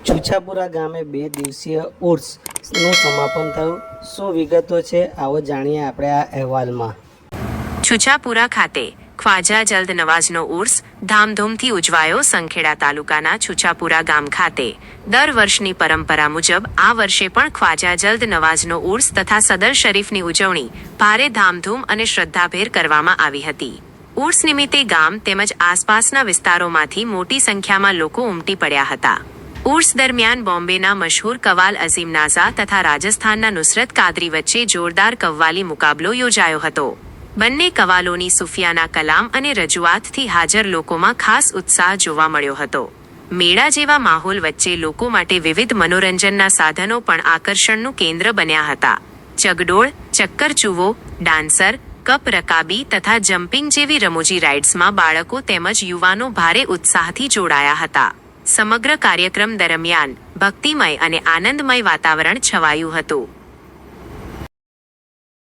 છૂછાપુરા ગામે 2 દિવસીય ઉર્સનું સમાપન થયું. શું વિગતો છે, આવો જાણીએ આપણે આ અહેવાલમાં. છૂછાપુરા ખાતે ખ્વાજા જલ્દ નવાઝનો ઉર્સ ધામધૂમથી ઉજવાયો. સંખેડા તાલુકાના છૂછાપુરા ગામ ખાતે દર વર્ષની પરંપરા મુજબ આ વર્ષે પણ ખ્વાજા જલ્દ નવાઝનો ઉર્સ તથા સદર શરીફની ઉજવણી ભારે ધામધૂમ અને શ્રદ્ધાભેર કરવામાં આવી હતી. ઉર્સ નિમિત્તે ગામ તેમજ આસપાસના વિસ્તારોમાંથી મોટી સંખ્યામાં લોકો ઉમટી પડ્યા હતા. ઉર્સ દરમિયાન બોમ્બેના મશહૂર કવાલ અઝીમ નાઝા તથા રાજસ્થાનના નુસરત કાદરી વચ્ચે જોરદાર કવ્વાલી મુકાબલો યોજાયો હતો. બંને કવાલોની સુફિયાના કલામ અને રજૂઆતથી હાજર લોકોમાં ખાસ ઉત્સાહ જોવા મળ્યો હતો. મેળા જેવા માહોલ વચ્ચે લોકો માટે વિવિધ મનોરંજનના સાધનો પણ આકર્ષણનું કેન્દ્ર બન્યા હતા. ચગડોળ, ચક્કર ચૂવો, ડાન્સર, કપ રકાબી તથા જમ્પિંગ જેવી રમૂજી રાઇડ્સમાં બાળકો તેમજ યુવાનો ભારે ઉત્સાહથી જોડાયા હતા. સમગ્ર કાર્યક્રમ દરમિયાન ભક્તિમય અને આનંદમય વાતાવરણ છવાયું હતું.